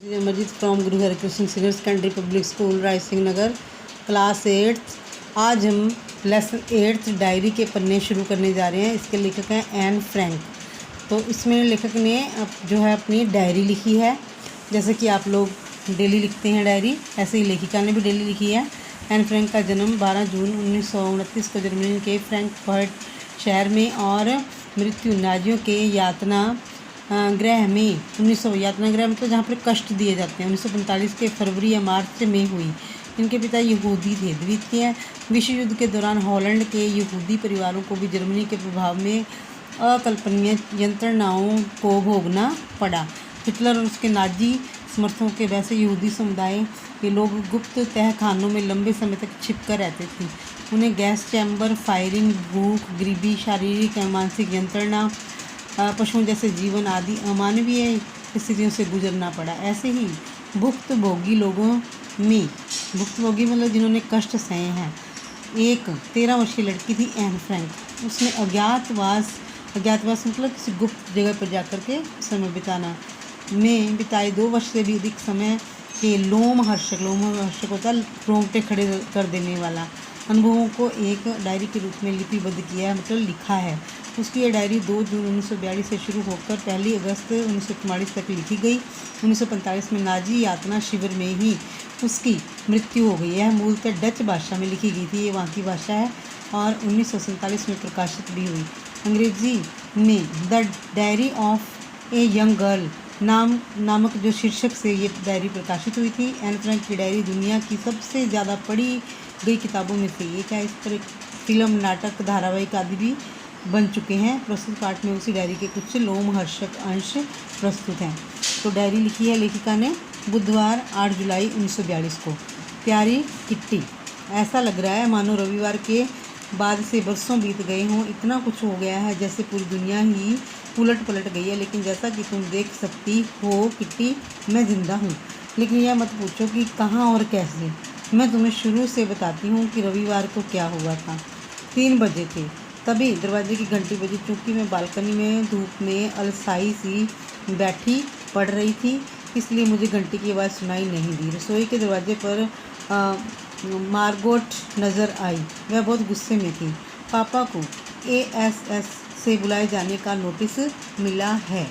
Majeed from Guru Harikrishna senior secondary public school Raisingh Nagar class 8। आज हम lesson 8 diary के पन्ने शुरू करने जा रहे हैं। इसके लेखक हैं एन फ्रैंक। तो इसमें लेखक ने जो है अपनी डायरी लिखी है। जैसे कि आप लोग डेली लिखते हैं डायरी, ऐसे ही लेखिका ने भी डेली लिखी है। एन फ्रैंक का जन्म 12 जून 1929 को जर्मनी के फ्रैंकफर्ट शहर में और मृत्यु नाजियों के यातना गृह में 1900 यातना गृह मतलब जहाँ पर कष्ट दिए जाते हैं 1945 के फरवरी या मार्च में हुई। इनके पिता यहूदी थे। द्वितीय विश्व युद्ध के दौरान हॉलैंड के यहूदी परिवारों को भी जर्मनी के प्रभाव में अकल्पनीय यंत्रणाओं को भोगना पड़ा। हिटलर और उसके नाजी समर्थकों के वैसे यहूदी समुदाय के लोग गुप्त तहखानों में लंबे समय तक छिपकर रहते थे। उन्हें गैस चैम्बर, फायरिंग, भूख, गरीबी, शारीरिक एवं मानसिक यंत्रणा, पशुओं जैसे जीवन आदि अमानवीय स्थितियों से गुजरना पड़ा। ऐसे ही भुक्तभोगी लोगों में, भुक्तभोगी मतलब जिन्होंने कष्ट सहे हैं, एक 13 वर्षीय लड़की थी एन फ्रैंक। उसने अज्ञातवास मतलब किसी गुप्त जगह पर जाकर के समय में बिताए 2 वर्ष से भी अधिक समय के लोमहर्षक होता है रोंगटे खड़े कर देने वाला अनुभवों को एक डायरी के रूप में लिपिबद्ध किया है, मतलब लिखा है। उसकी यह डायरी 2 जून 1942 से शुरू होकर 1 अगस्त 1944 तक लिखी गई। 1945 में नाजी यातना शिविर में ही उसकी मृत्यु हो गई। यह मूलतः डच भाषा में लिखी गई थी, ये वहाँ की भाषा है, और 1947 में प्रकाशित भी हुई। अंग्रेजी में the diary of a young girl नामक जो शीर्षक से ये डायरी प्रकाशित हुई थी। एन फ्रैंक की डायरी दुनिया की सबसे ज़्यादा पढ़ी गई किताबों में से एक है। इस पर एक फिल्म, नाटक, धारावाहिक आदि भी बन चुके हैं। प्रस्तुत पाठ में उसी डायरी के कुछ लोमहर्षक अंश प्रस्तुत हैं। तो डायरी लिखी है लेखिका ने बुधवार 8 जुलाई 1942 को। प्यारी किट्टी, ऐसा लग रहा है मानो रविवार के बाद से बरसों बीत गए हों। इतना कुछ हो गया है जैसे पूरी दुनिया ही उलट पलट गई है। लेकिन जैसा कि तुम देख सकती हो किट्टी, मैं ज़िंदा हूँ। लेकिन यह मत पूछो कि कहाँ और कैसे। मैं तुम्हें शुरू से बताती हूँ कि रविवार को क्या हुआ था। 3 बजे थे, तभी दरवाजे की घंटी बजी। चूँकि मैं बालकनी में धूप में अलसाई सी बैठी पड़ रही थी, इसलिए मुझे घंटी की आवाज़ सुनाई नहीं दी। रसोई के दरवाजे पर मार्गोट नज़र आई। वह बहुत गुस्से में थी। पापा को ASS से बुलाए जाने का नोटिस मिला है।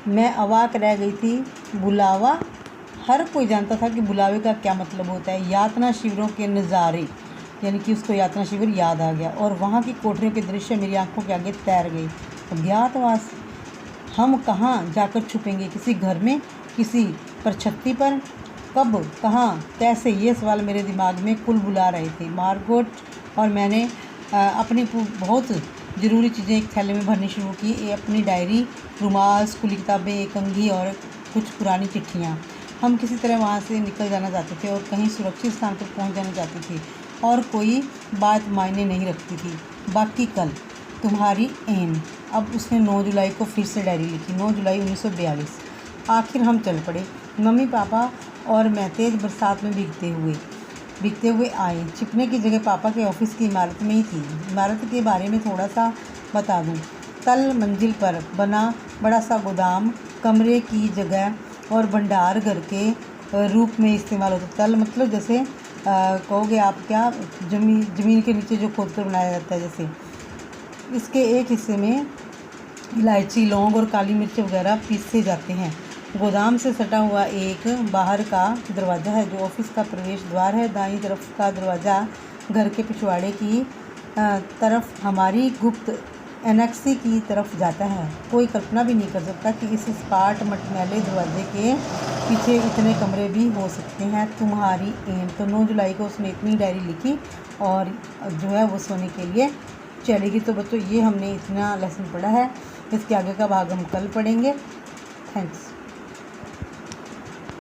मैं अवाक रह गई थी। बुलावा? हर कोई जानता था कि बुलावे का क्या मतलब होता है। यातना शिविरों के नज़ारे, यानी कि उसको यातना शिविर याद आ गया, और वहाँ की कोठरियों के दृश्य मेरी आंखों के आगे तैर गए। अज्ञातवास? हम कहाँ जाकर छुपेंगे? किसी घर में, किसी परछत्ती पर? कब, कहाँ, कैसे? ये सवाल मेरे दिमाग में कुल बुला रहे थे। मार्गोट और मैंने अपनी बहुत ज़रूरी चीज़ें एक थैले में भरनी शुरू की। अपनी डायरी, रुमाल, स्कूली किताबें, एक कंघी और कुछ पुरानी चिट्ठियाँ। हम किसी तरह वहाँ से निकल जाना चाहते थे और कहीं सुरक्षित स्थान पर पहुँच जाना चाहते थे, और कोई बात मायने नहीं रखती थी। बाकी कल, तुम्हारी एन। अब उसने 9 जुलाई को फिर से डायरी लिखी। 9 जुलाई 1942। आखिर हम चल पड़े। मम्मी, पापा और मैं तेज़ बरसात में भीगते हुए आए। छिपने की जगह पापा के ऑफिस की इमारत में ही थी। इमारत के बारे में थोड़ा सा बता दूं। तल मंजिल पर बना बड़ा सा गोदाम, कमरे की जगह और भंडार घर के रूप में इस्तेमाल होता। तल मतलब जैसे कहोगे आप क्या, ज़मीन के नीचे जो खोद कर बनाया जाता है जैसे। इसके एक हिस्से में इलायची, लौंग और काली मिर्च वगैरह पीसे जाते हैं। गोदाम से सटा हुआ एक बाहर का दरवाज़ा है जो ऑफिस का प्रवेश द्वार है। दाईं तरफ का दरवाज़ा घर के पिछवाड़े की तरफ हमारी गुप्त एनेक्सी की तरफ जाता है। कोई कल्पना भी नहीं कर सकता कि इस सपाट मटमैले दरवाजे के पीछे इतने कमरे भी हो सकते हैं। तुम्हारी एन। तो 9 जुलाई को उसने इतनी डायरी लिखी और जो है वो सोने के लिए चली गई। तो बच्चों, ये हमने इतना लेसन पढ़ा है। इसके आगे का भाग हम कल पढ़ेंगे। थैंक्स।